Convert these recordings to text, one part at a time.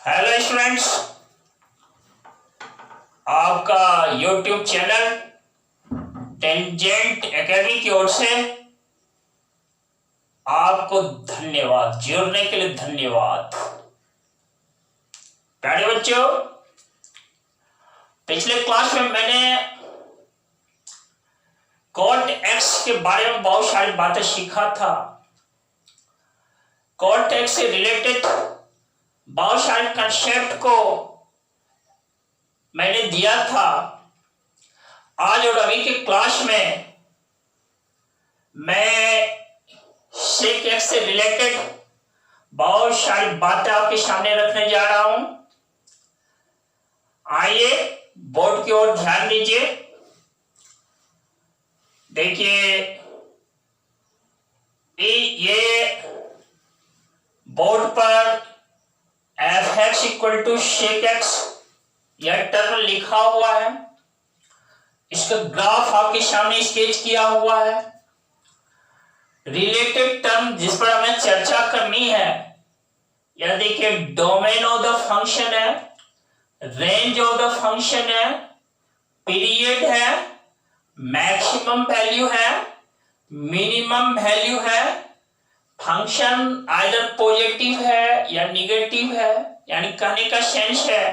Hello students, आपका YouTube channel tangent academy की ओर से आपको धन्यवाद। जुड़ने के लिए धन्यवाद। प्यारे बच्चों, पिछले क्लास में मैंने कॉट एक्स के बारे में बहुत सारी बातें सीखा था। कॉट एक्स से रिलेटेड बहुत सारे कंसेप्ट को मैंने दिया था। आज और अभी के क्लास में मैं सेक एक्स से रिलेटेड बहुत सारी बातें आपके सामने रखने जा रहा हूं। आइए बोर्ड की ओर ध्यान दीजिए। देखिए, ये बोर्ड पर f x equal to sec x यह टर्म लिखा हुआ है। इसका ग्राफ आपके सामने स्केच किया हुआ है। रिलेटेड टर्म जिस पर हमें चर्चा करनी है, यह देखिए, डोमेन ऑफ द फंक्शन है, रेंज ऑफ द फंक्शन है, पीरियड है, मैक्सिमम वैल्यू है, मिनिमम वैल्यू है, फंक्शन आइदर पॉजिटिव है या निगेटिव है। यानी कहने का सेंस है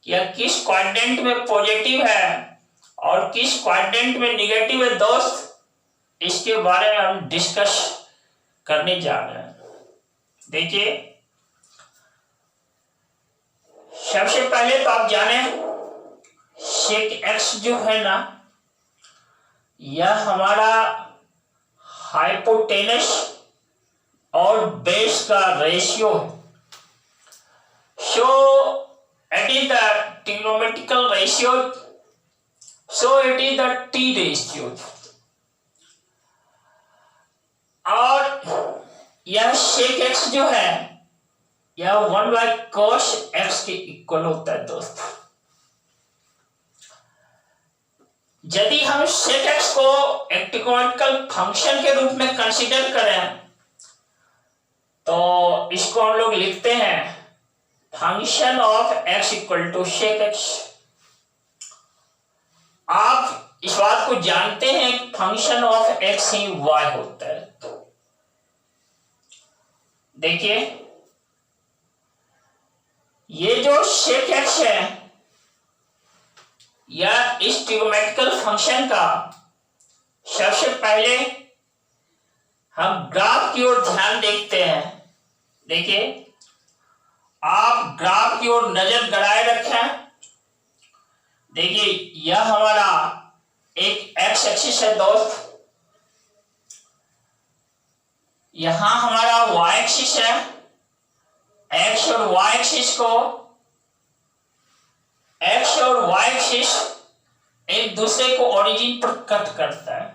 कि यह किस क्वाड्रेंट में पॉजिटिव है और किस क्वाड्रेंट में निगेटिव है। दोस्त, इसके बारे में हम डिस्कस करने जा रहे हैं। देखिए, सबसे पहले तो आप जाने सेक एक्स जो है ना, यह हमारा हाइपोटेनस और बेस का रेशियो है। So it is the trigonometrical ratio, so it is the T ratio. और यह सेक एक्स जो है, यह 1/cos x के इक्वल होता है। दोस्त, यदि हम सेक एक्स को एक ट्रिग्नोमेट्रिकल फंक्शन के रूप में कंसीडर करें तो इसको हम लोग लिखते हैं function of x equal to sec x. आप इस बात को जानते हैं फंक्शन ऑफ x ही y होता है। देखिए, ये जो सेक एक्स है, यह इस ट्रिग्नोमेट्रिकल फंक्शन का सबसे पहले हम ग्राफ की ओर ध्यान देखते हैं। देखिए, आप ग्राफ की ओर नजर गड़ाए रखें। देखिए, यह हमारा एक एक्स एक्सिस है। दोस्त, यहां हमारा वाई एक्सिस है। एक्स और वाई एक्सिस को, एक्स और वाई एक्सिस एक दूसरे को ओरिजिन पर कट करता है।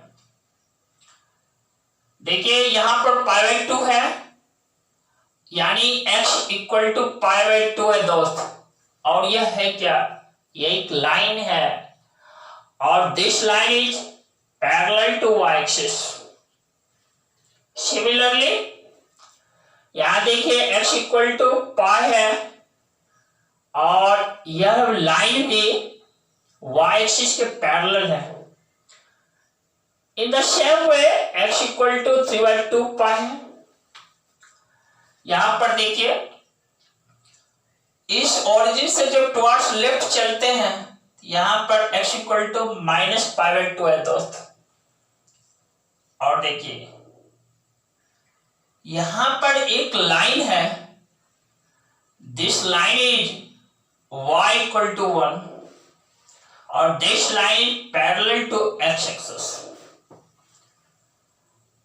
देखिए, यहां पर π/2 है, यानी x इक्वल टू π/2 है। दोस्त, और यह है क्या? यह एक लाइन है और this line is parallel to y axis. Similarly यहां देखिए, x इक्वल टू पाई है और यह लाइन भी y एक्सिस के पैरेलल है। In the same way, x equal to 3/2 pi है। यहां पर देखिए, इस ओरिजिन से जब टुवर्ड्स लेफ्ट चलते हैं, यहां पर x इक्वल टू -π/2 है। दोस्त, और देखिए, यहां पर एक लाइन है। This line is y equal to 1 और this line parallel to x axis.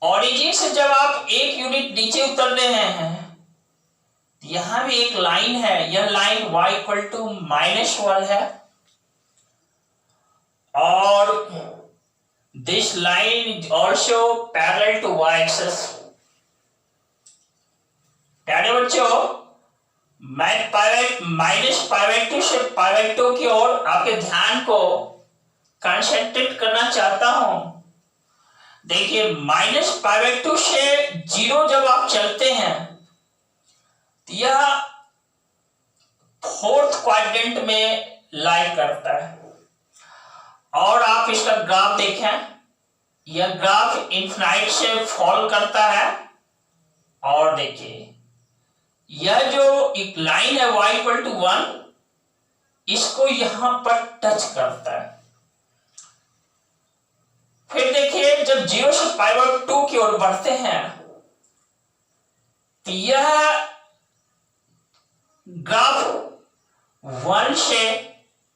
Origin से जब आप एक यूनिट नीचे उतर रहे हैं, यहां भी एक लाइन है। यह लाइन y इक्वल टू -1 है और this line is also parallel to y axis. प्यारे बच्चों, मैं -π/2 से π/2 की ओर आपके ध्यान को कंसंट्रेट करना चाहता हूं। देखिए, -π/2 से 0 जब आप चलते हैं, यह फोर्थ क्वाड्रेंट में लाई करता है। और आप इसका ग्राफ देखें, यह ग्राफ इन्फिनाइट से फॉल करता है। और देखिए यह जो एक लाइन है y=1, इसको यहां पर टच करता है। फिर देखिए जब 0 से π/2 की ओर बढ़ते हैं तो यह ग्राफ 1 से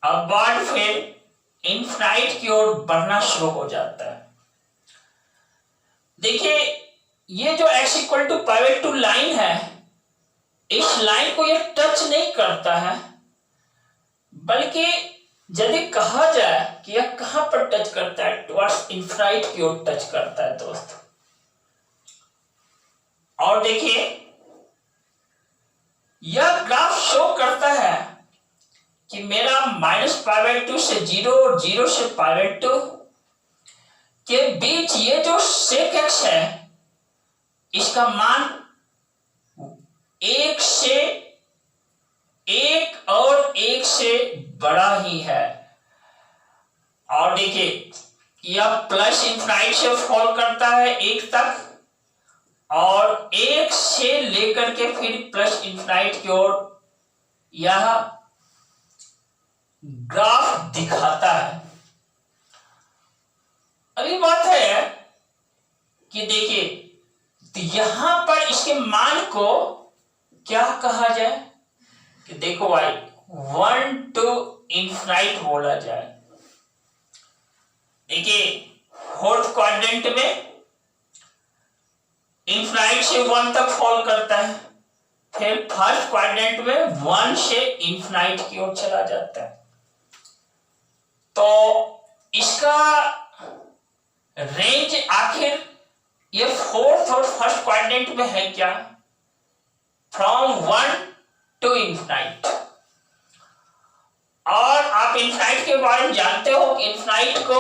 अपवर्ड फिर इनफिनाइट की ओर बढ़ना शुरू हो जाता है। देखिए ये जो x=π/2 लाइन है, इस लाइन को यह टच नहीं करता है, बल्कि यदि कहा जाए कि यह कहां पर टच करता है, टुवर्ड्स इनफिनाइट की ओर टच करता है दोस्त। और देखिए यह ग्राफ शो करता है कि मेरा -π/2 से 0 और 0 से π/2 के बीच ये जो sec x है, इसका मान 1 और 1 से बड़ा ही है। और देखिए यह प्लस इनफिनाइट से फॉल करता है 1 तक, और 1 से लेकर के फिर प्लस इनफिनाइट की ओर यह ग्राफ दिखाता है। अगली बात है कि देखिए तो यहां पर इसके मान को क्या कहा जाए कि देखो भाई 1 to इनफिनाइट बोला जाए। देखिए फोर्थ क्वाड्रेंट में इनफिनाइट से 1 तक फॉल करता है, फिर फर्स्ट क्वाड्रेंट में 1 से इनफिनाइट की ओर चला जाता है। तो इसका रेंज आखिर ये फोर्थ और फर्स्ट क्वाड्रेंट में है क्या, फ्रॉम 1 to इनफिनाइट। और आप इनफिनाइट के बारे में जानते हो कि इनफिनाइट को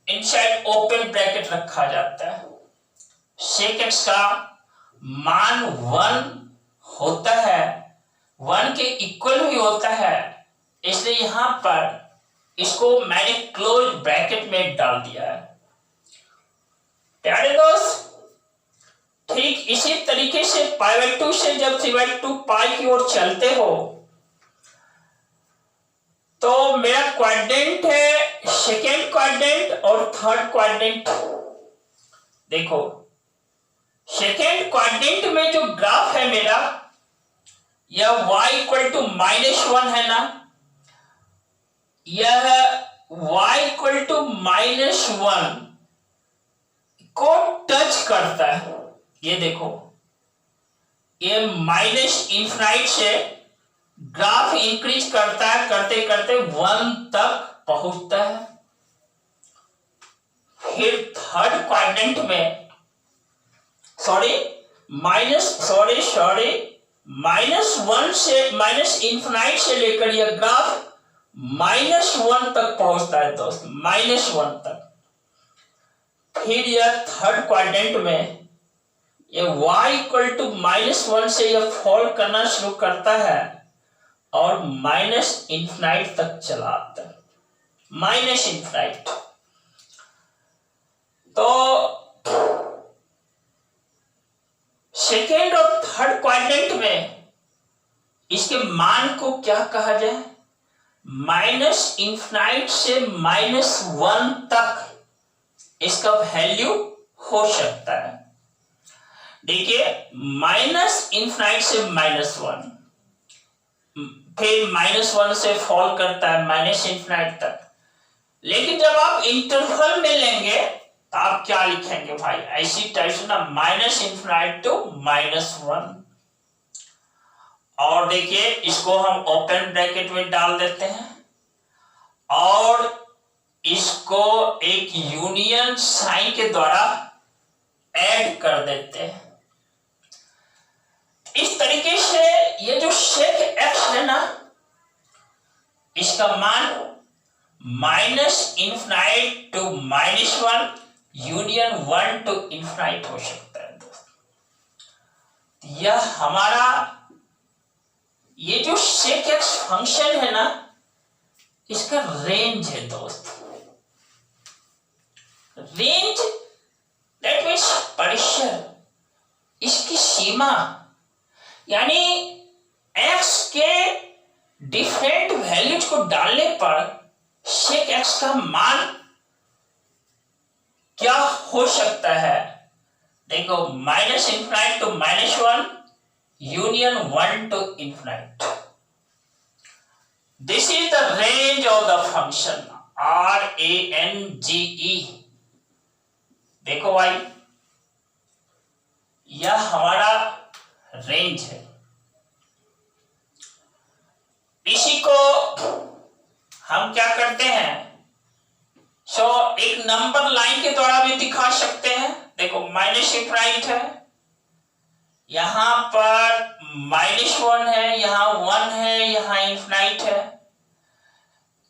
इनसाइड ओपन ब्रैकेट रखा जाता है। sec x का मान 1 होता है, 1 के इक्वल भी होता है, इसलिए यहां पर इसको मैंने क्लोज ब्रैकेट में डाल दिया है। प्यारे दोस्त, ठीक इसी तरीके से π/2 से जब 3/2 पाई की ओर चलते हो तो मेरा क्वाड्रेंट है सेकेंड क्वाड्रेंट और थर्ड क्वाड्रेंट। देखो सेकेंड क्वाड्रेंट में जो ग्राफ है मेरा, यह y=-1 है ना, यह y=-1 को टच करता है। ये देखो ये माइनस इनफिनाइट से ग्राफ इंक्रीज करता है, करते करते 1 तक पहुंचता है। फिर थर्ड क्वाड्रेंट में -1 से माइनस इनफिनाइट से लेकर यह ग्राफ -1 तक पहुंचता है दोस्त, -1 तक। फिर यह थर्ड क्वाड्रेंट में ये y=-1 से यह फॉल करना शुरू करता है और -इनफिनाइट तक चला आता है, -इनफिनाइट। तो सेकेंड और थर्ड क्वाड्रेंट में इसके मान को क्या कहा जाए, -इनफिनाइट से -1 तक इसका वैल्यू हो सकता है। देखिए -इनफिनाइट से -1, फिर -1 से फॉल करता है -इनफिनाइट तक। लेकिन जब आप इंटरवल में लेंगे तो आप क्या लिखेंगे भाई, ऐसी टाइप से ना, -इनफिनाइट to -1। और देखिए इसको हम ओपन ब्रैकेट में डाल देते हैं और इसको एक यूनियन साइन के द्वारा ऐड कर देते हैं। इस तरीके से ये जो sec x है ना, इसका मान -infinite to -1 union 1 to infinite हो सकता है दोस्त। यह हमारा ये जो sec फंक्शन है ना, इसका रेंज है दोस्त। रेंज दैट मीन्स परिसर, इसकी सीमा, यानी x के डिफरेंट वैल्यूज को डालने पर sec x का मान क्या हो सकता है। देखो -∞ to -1 union 1 to infinite. This is the range of the function range। देखो भाई, यह हमारा रेंज है। इसी को हम क्या करते हैं, एक नंबर लाइन के द्वारा भी दिखा सकते हैं। देखो -∞ है, यहां पर -1 है, यहां 1 है, यहां ∞ है।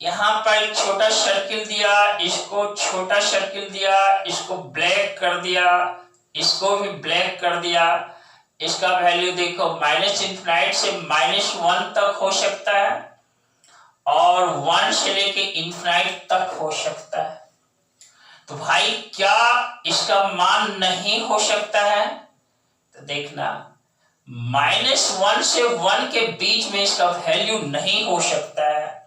यहां पर एक छोटा सर्किल दिया, इसको छोटा सर्किल दिया, इसको ब्लैक कर दिया, इसको भी ब्लैक कर दिया। इसका वैल्यू देखो -∞ से -1 तक हो सकता है और 1 से लेके ∞ तक हो सकता है। तो भाई क्या इसका मान नहीं हो सकता है? तो देखना -1 से 1 के बीच में इसका वैल्यू नहीं हो सकता है।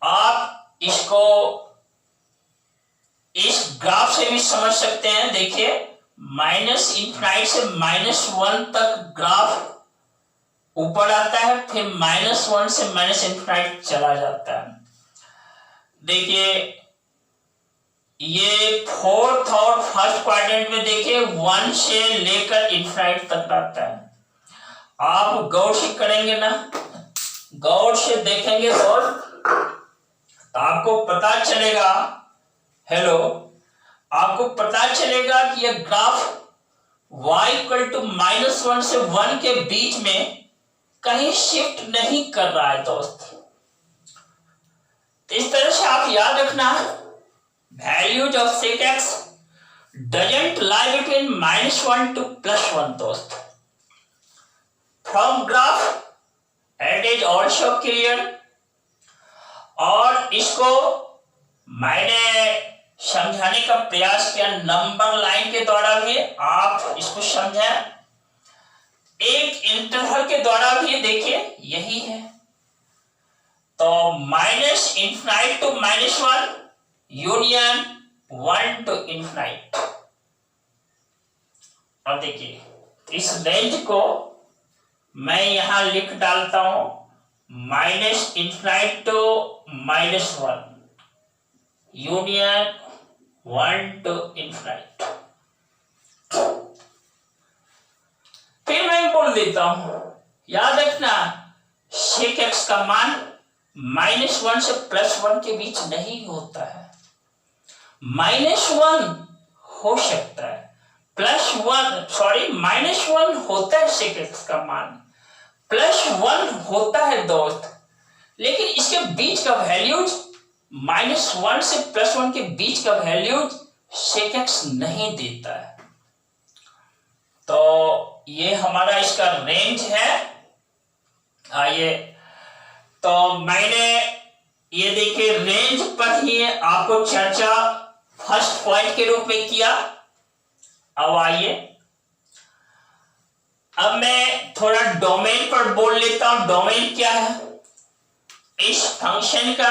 आप इसको इस ग्राफ से भी समझ सकते हैं। देखिए -∞ से -1 तक ग्राफ ऊपर आता है, फिर -1 से -∞ चला जाता है। देखिए ये फोर्थ और फर्स्ट क्वाड्रेंट में देखिए 1 से लेकर ∞ तक आता है। आप गौर से करेंगे ना, गौर से देखेंगे तो आपको पता चलेगा, हेलो, आपको पता चलेगा कि यह ग्राफ y = -1 से 1 के बीच में कहीं शिफ्ट नहीं कर रहा है दोस्त। तो इस तरह से आप याद रखना, values of sec x doesn't lie between -1 to +1 दोस्त। From graph it is also clear, और इसको मैंने समझाने का प्रयास किया नंबर लाइन के द्वारा भी, आप इसको समझें। एक इंटरवल के द्वारा भी देखिए यही है। तो -∞ to -1 यूनियन 1 to ∞। और देखिए इस रेंज को मैं यहां लिख डालता हूं -∞ to -1 यूनियन 1 to ∞। फिर मैं बोल देता हूं, याद रखना sec x का मान -1 से +1 के बीच नहीं होता है। -1 हो सकता है, -1 होता है sec x का मान, +1 होता है दोस्त, लेकिन इसके बीच का वैल्यूज -1 से +1 के बीच का वैल्यूज sec x नहीं देता है। तो ये हमारा इसका रेंज है। आइए, तो मैंने ये देखिए रेंज पर ही आपको चर्चा फर्स्ट पॉइंट के रूप में किया। अब आइए, अब मैं थोड़ा डोमेन पर बोल लेता हूं। डोमेन क्या है इस फंक्शन का?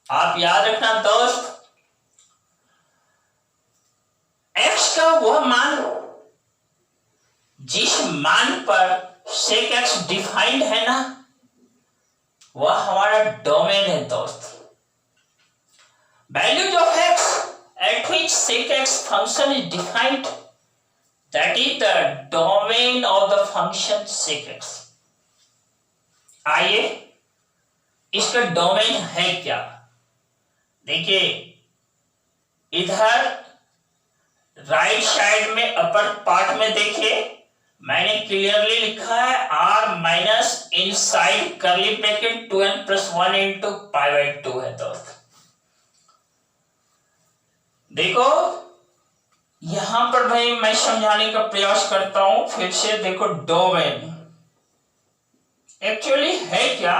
आप याद रखना दोस्त, x का वह मान जिस मान पर sec x डिफाइंड है ना, वह हमारा डोमेन है दोस्त। Values of x at which sec x function is defined, that is the domain of the function sec x। आइए, इसका डोमेन है क्या? देखिए इधर राइट साइड में अपर पार्ट में देखिए मैंने क्लियरली लिखा है r minus inside curly bracket 2n + 1 × π/2 है दोस्त। देखो यहां पर भाई मैं समझाने का प्रयास करता हूं फिर से। देखो डोमेन एक्चुअली है क्या,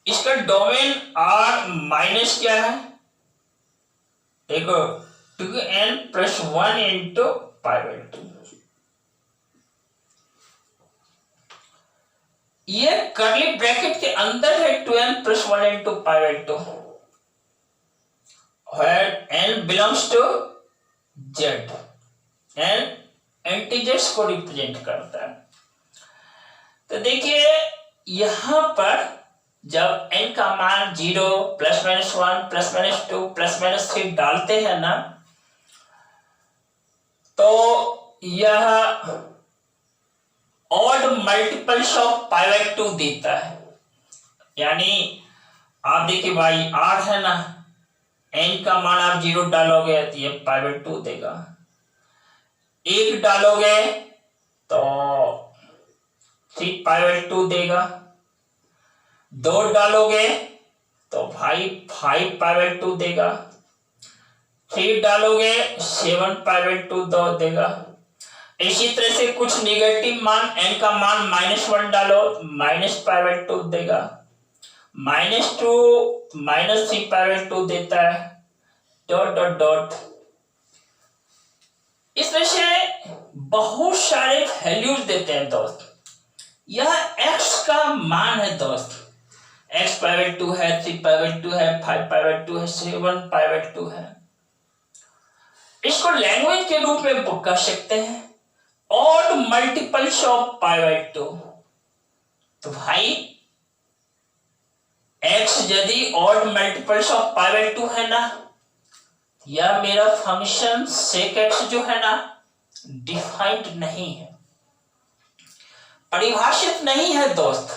इसका डोमेन r माइनस क्या है, देखो 2n+1 इंटू π/2। ये करली ब्रैकेट के अंदर है 2n+1 into π/2, where n belongs to z, n integers को रिप्रेजेंट करता है। तो देखिए यहां पर जब n का मान 0, +-1, +-2, +-3 डालते हैं ना, तो यह ऑड मल्टीपल्स ऑफ π/2 देता है। यानी आप देखिए भाई r है ना, n का मान आप 0 डालोगे तो ये π/2 देगा, 1 डालोगे तो 3π/2 देगा, 2 डालोगे तो भाई 5π/2 देगा, 3 डालोगे 7π/2 देगा। इसी तरह से कुछ निगेटिव मान, n का मान -1 डालो -π/2 देगा, -2 -3π/2 देता है, डॉट डॉट डॉट। इस तरह से बहुत सारे वैल्यूज देते हैं दोस्त। यह x का मान है दोस्त, x π/2 है, 3π/2 है, 5π/2 है, 7π/2 है। इसको लैंग्वेज के रूप में कह सकते हैं ऑड मल्टीपल्स ऑफ π/2। तो भाई x यदि ऑड मल्टीपल्स ऑफ π/2 है ना, यह मेरा फंक्शन sec x जो है ना डिफाइंड नहीं है, परिभाषित नहीं है दोस्त।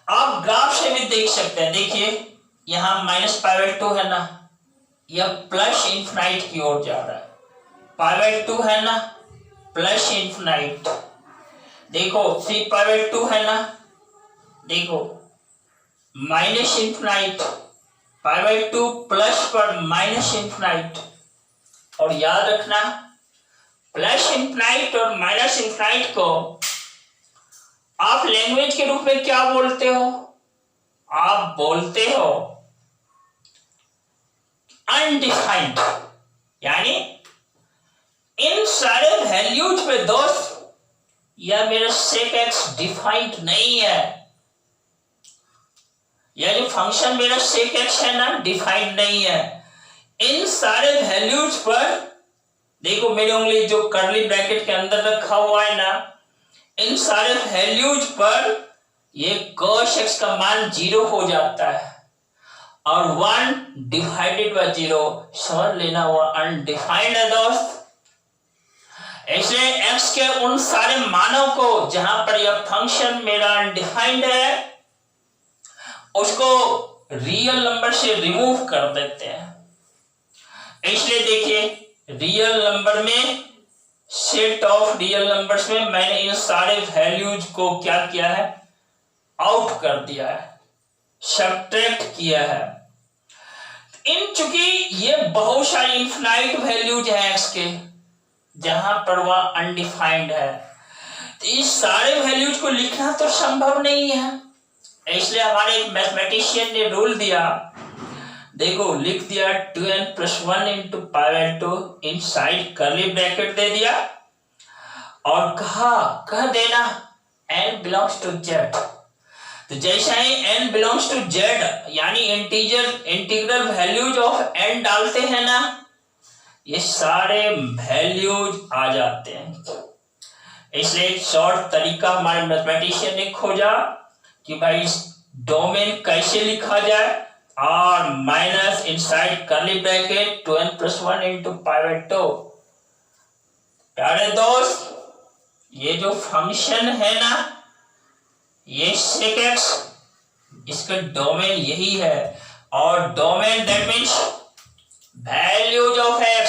आप ग्राफ से भी देख सकते हैं, देखिए यहां -π/2 है ना, यह +∞ की ओर जा रहा है, π/2 है ना +∞। देखो 3π/2 है ना, देखो -∞, π/2 प्लस पर -∞। और याद रखना +∞ और -∞ को आप लैंग्वेज के रूप में क्या बोलते हो, आप बोलते हो अनडिफाइंड। यानी इन सारे वैल्यूज पे दोस्त यह मेरा sec x डिफाइंड नहीं है, यह जो फंक्शन मेरा sec x है ना डिफाइंड नहीं है। इन सारे वैल्यूज पर देखो मेरी उंगली जो करली ब्रैकेट के अंदर रखा हुआ है ना, इन सारे वैल्यूज पर ये cos x का मान 0 हो जाता है और 1 डिवाइडेड बाय 0 समझ लेना वो अनडिफाइंड है दोस्त। इसलिए x के उन सारे मानों को जहां पर यह फंक्शन मेरा अनडिफाइंड है उसको रियल नंबर से रिमूव कर देते हैं। इसलिए देखिए रियल नंबर में, सेट ऑफ रियल नंबर्स में मैंने इन सारे वैल्यूज को क्या किया है, आउट कर दिया है, सब्ट्रैक्ट किया है। इन चूंकि ये बहुत सारी इनफाइनाइट वैल्यूज हैं x के जहां पर वह अनडिफाइंड है, तो इस सारे वैल्यूज को लिखना तो संभव नहीं है। इसलिए हमारे एक मैथमेटिशियन ने रूल दिया, देखो लिख दिया 2n+1 into π/2 inside curly bracket दे दिया और कह देना n बिलोंग्स टू z। तो जैसा ही n बिलोंग्स टू z यानी इंटीग्रल वैल्यूज ऑफ n डालते हैं ना, ये सारे वैल्यूज आ जाते हैं। इसलिए शॉर्ट तरीका हमारे मैथमेटिशियन ने खोजा कि भाई डोमेन कैसे लिखा जाए, और minus inside curly bracket 2n+1 into π/2। प्यारे दोस्त ये जो फंक्शन है ना, ये sec x, इसका डोमेन यही है। और domain that means values of x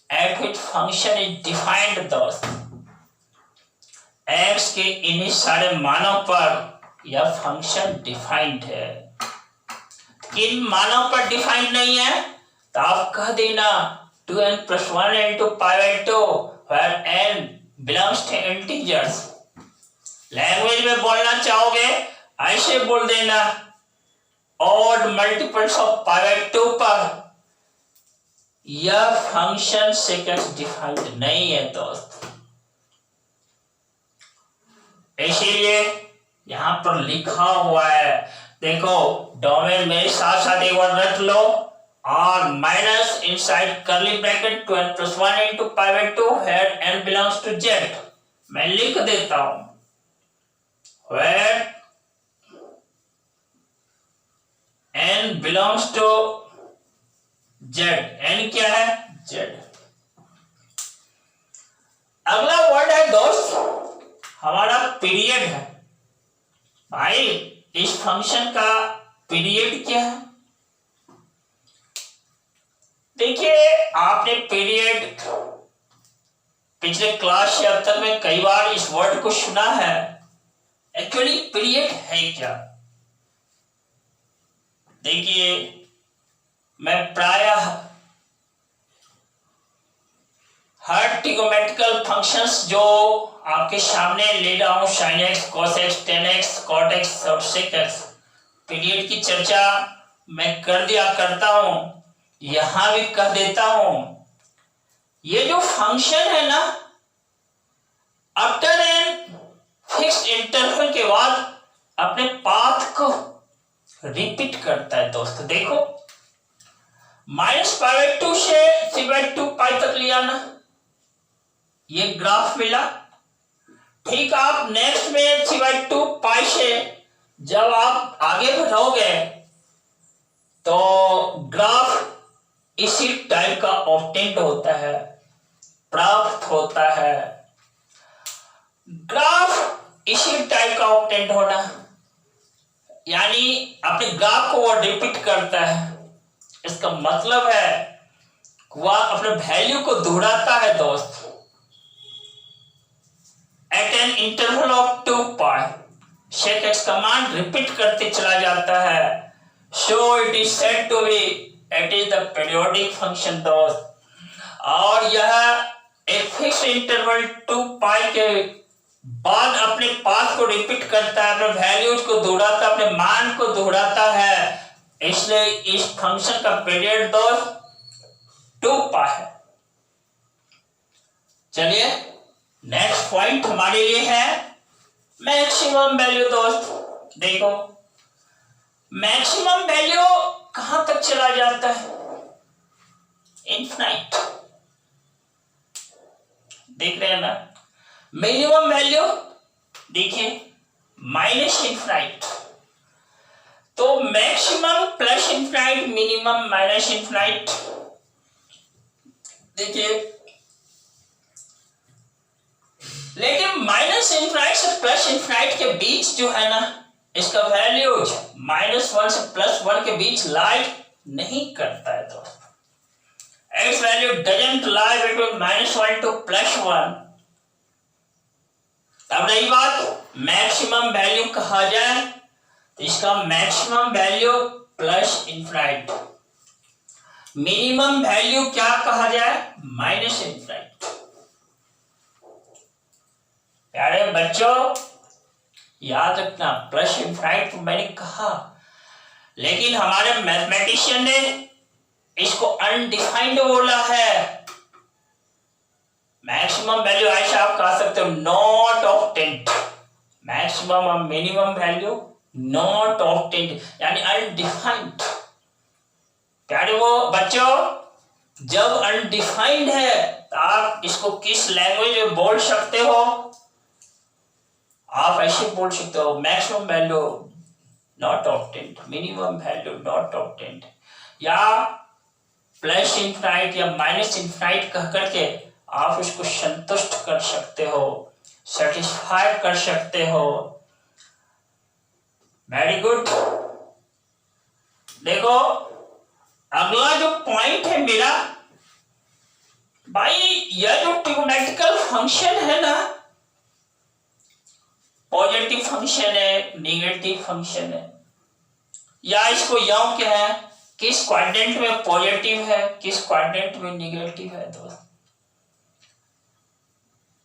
at which function is defined दोस्त। x के इन्हीं सारे मानों पर यह फंक्शन डिफाइंड है। किन मानों पर डिफाइंड नहीं है तो आप कह देना 2n+1 into π/2 where n belongs to integers। Language में बोलना चाहोगे ऐसे बोल देना, ऑड मल्टीपल्स ऑफ पाई/2 पर। यह फंक्शन सेकेंड डिफाइंड नहीं है दोस्त, इसीलिए यहां पर लिखा हुआ है, देखो डोमेन मेरे साथ साथ एक बार रख लो, और minus inside curly bracket 2n + 1 into पाई/2 where n belongs to z। मैं लिख देता हूं, where n belongs to z। n क्या है? z। अगला वर्ड है दोस्त हमारा पीरियड है। भाई इस फंक्शन का पीरियड क्या है? देखिए आपने पीरियड पिछले क्लास से अब तक में कई बार इस वर्ड को सुना है। एक्चुअली पीरियड है क्या? देखिए मैं प्रायः हर ट्रिगोनोमेट्रिकल फंक्शंस जो आपके सामने ले रहा हूं, sin x, cos x, tan x, cot x और sec x, पीरियड की चर्चा मैं कर दिया करता हूं, यहां भी कह देता हूं। ये जो फंक्शन है ना, आफ्टर एन फिक्स्ड इंटरवल के बाद अपने पाथ को रिपीट करता है दोस्त। देखो -π/2 से 3/2 पाई तक लिया ना, ये ग्राफ मिला। ठीक आप नेक्स्ट में 3/2 पाई से जब आप आगे बढ़ोगे तो ग्राफ इसी टाइप का ऑब्टेंड होता है, प्राप्त होता है। ग्राफ इसी टाइप का ऑब्टेंड होना यानी अपने ग्राफ को वो रिपीट करता है। इसका मतलब है वह अपने वैल्यू को दोहराता है दोस्त at an interval of 2 pi. sec x command repeat करते चला जाता है, so it is said to be it is the periodic function दोस्त। और यह एक फिक्स इंटरवल 2 पाई के बाद अपने पाथ को रिपीट करता है, अपने वैल्यूज को दोहराता है, अपने मान को दोहराता है। इसलिए इस फंक्शन का पीरियड दोस्त 2 पाई है। चलिए नेक्स्ट पॉइंट हमारे लिए है मैक्सिमम वैल्यू दोस्त। देखो मैक्सिमम वैल्यू कहां तक चला जाता है? इनफाइनाइट। देख रहे हैं ना? मिनिमम वैल्यू देखिए -इनफाइनाइट। तो maximum plus infinite, minimum minus infinite. देखिए लेकिन -इनफाइनाइट से प्लस इनफाइनाइट के बीच जो है ना, इसका वैल्यूज -1 से +1 के बीच लाई नहीं करता है दोस्त। its value doesn't lie between -1 to +1। अब रही बात मैक्सिमम वैल्यू कहा जाए, इसका maximum value plus infinite, minimum value क्या कहा जाए? -इनफाइनाइट। प्यारे बच्चों याद रखना, प्लस इनफाइनाइट तो मैंने कहा, लेकिन हमारे मैथमेटिशियन ने इसको अनडिफाइंड बोला है। मैक्सिमम वैल्यू ऐसा आप कह सकते हो नॉट ऑब्टेन्ड, मैक्सिमम और मिनिमम वैल्यू नॉट ऑब्टेन्ड यानी अनडिफाइंड। प्यारे वो बच्चों जब अनडिफाइंड है तो आप इसको किस लैंग्वेज में बोल सकते हो? आप ऐसे बोल सकते हो maximum value not obtained, minimum value not obtained, या प्लस इनफाइनाइट या माइनस इनफाइनाइट कह करके आप उसको संतुष्ट कर सकते हो, सेटिस्फाई कर सकते हो। Very good. देखो अगला जो पॉइंट है मेरा, भाई यह जो ट्रिगोनोमेट्रिकल फंक्शन है ना, पॉजिटिव फंक्शन है, नेगेटिव फंक्शन है, या इसको यौं क्या है, किस क्वाड्रेंट में पॉजिटिव है, किस क्वाड्रेंट में नेगेटिव है दोस्त।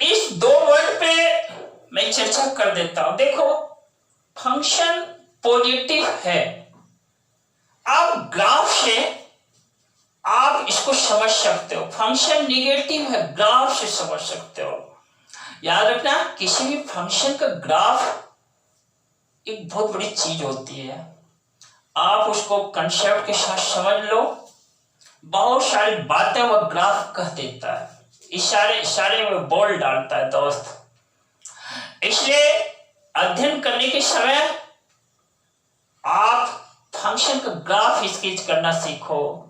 इस दो वर्ड पे मैं चर्चा कर देता हूं। देखो, फंक्शन पॉजिटिव है, आप ग्राफ से आप इसको समझ सकते हो। फंक्शन निगेटिव है, ग्राफ से समझ सकते हो। याद रखना, किसी भी फंक्शन का ग्राफ एक बहुत बड़ी चीज होती है। आप उसको कंसेप्ट के साथ समझ लो, बहुत सारी बातें वह ग्राफ कह देता है, इशारे इशारे में बोल डालता है दोस्त। इसलिए अध्ययन करने के समय आप फंक्शन का ग्राफ स्केच करना सीखो।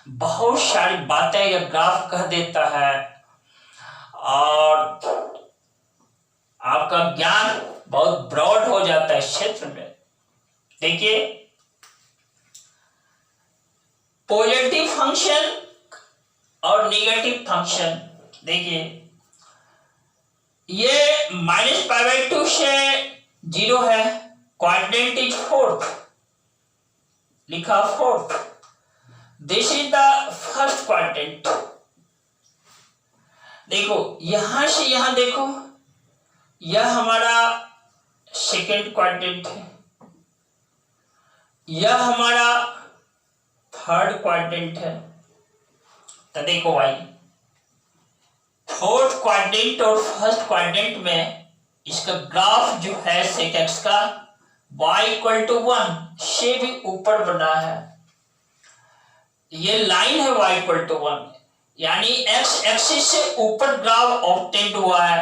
बहुत सारी बातें यह ग्राफ कह देता है और आपका ज्ञान बहुत ब्रॉड हो जाता है इस क्षेत्र में। देखिए, पॉजिटिव फंक्शन और नेगेटिव फंक्शन, देखिए ये -π/2 से 0 है, क्वाड्रेंट इज 4th, लिखा 4th। This is the first quadrant. देखो यहां से यहां देखो, यह हमारा सेकेंड क्वाड्रेंट है, यह हमारा थर्ड क्वाड्रेंट है। तो देखो भाई, फोर्थ क्वाड्रेंट और फर्स्ट क्वाड्रेंट में इसका ग्राफ जो है sec x का y = 1 से भी ऊपर बना है। ये लाइन है y = 1, यानी x एक्सिस से ऊपर ग्राफ ऑब्टेंड हुआ है।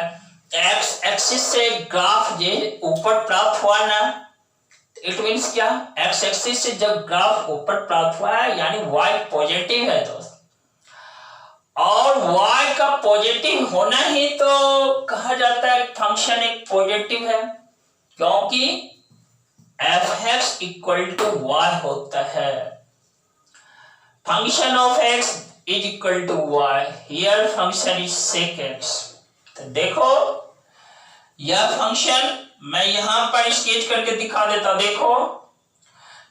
x एक्सिस से ग्राफ ये ऊपर प्राप्त हुआ ना, इट मीन्स क्या, x एक्सिस से जब ग्राफ ऊपर प्राप्त हुआ है यानी y पॉजिटिव है दोस्त। और y का पॉजिटिव होना ही तो कहा जाता है फंक्शन एक पॉजिटिव है, क्योंकि f(x) = y होता है। Function of x is equal to y, here function is sec x। तो देखो यह फंक्शन मैं यहां पर स्केच करके दिखा देता हूं। देखो,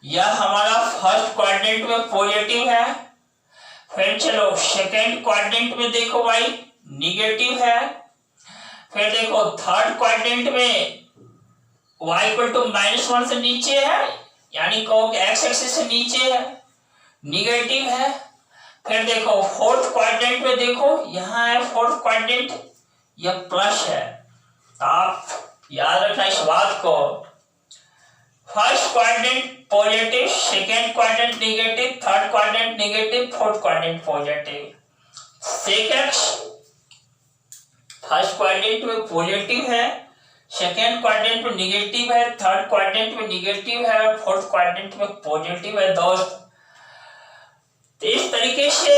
यह हमारा फर्स्ट क्वाड्रेंट में पॉजिटिव है, फिर चलो सेकेंड क्वाड्रेंट में देखो भाई निगेटिव है, फिर देखो थर्ड क्वाड्रेंट में y = -1 से नीचे है, यानी कहो कि x एक्सिस से नीचे है, निगेटिव है। फिर देखो फोर्थ क्वाड्रेंट में देखो, यहां है फोर्थ क्वाड्रेंट, यह प्लस है। आप याद रखना इस बात को, first quadrant positive, second quadrant negative, third quadrant negative, fourth quadrant positive. sec x first quadrant में पॉजिटिव है, सेकेंड क्वाड्रेंट में निगेटिव है, थर्ड क्वाड्रेंट में निगेटिव है, फोर्थ क्वाड्रेंट में पॉजिटिव है दोस्त। तो इस तरीके से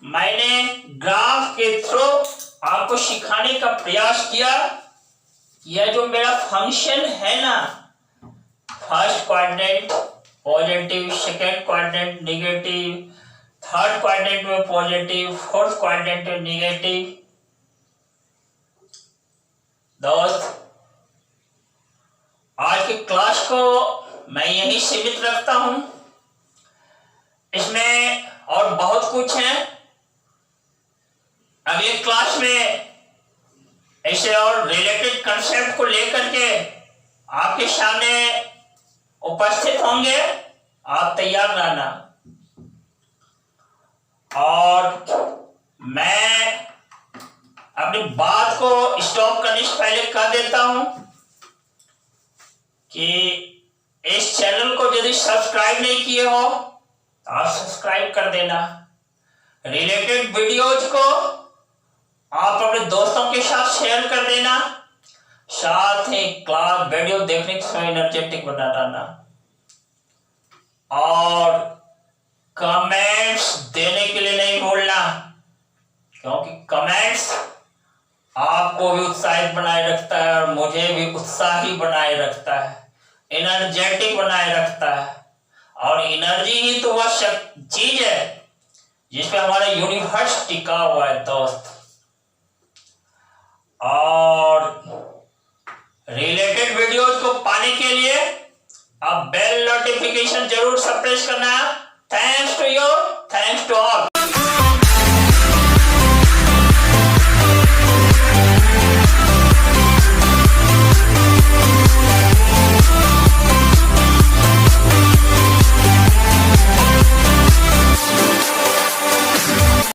मैंने ग्राफ के थ्रू आपको सिखाने का प्रयास किया। यह जो मेरा फंक्शन है ना, first quadrant positive, second quadrant negative, third quadrant में पॉजिटिव, फोर्थ क्वाड्रेंट में निगेटिव। दोस्त, आज की क्लास को मैं यही सीमित रखता हूं। इसमें और बहुत कुछ है, अगली क्लास में ऐसे और रिलेटेड कंसेप्ट को लेकर के आपके सामने उपस्थित होंगे। आप तैयार रहना। और मैं अपनी बात को स्टॉप करने से पहले कह देता हूं कि इस चैनल को यदि सब्सक्राइब नहीं किए हो तो आप सब्सक्राइब कर देना। रिलेटेड वीडियोज को आप अपने दोस्तों के साथ शेयर कर देना, साथ ही क्लास वीडियो देखने के समय एनर्जेटिक बना रहना और कमेंट्स देने के लिए नहीं भूलना, क्योंकि कमेंट्स आपको भी उत्साहित बनाए रखता है और मुझे भी उत्साही बनाए रखता है, एनर्जेटिक बनाए रखता है। और एनर्जी ही तो वह चीज है जिसपे हमारा यूनिवर्स टिका हुआ है दोस्त। और रिलेटेड वीडियोज को पाने के लिए आप बेल नोटिफिकेशन जरूर प्रेस करना। Thanks to you.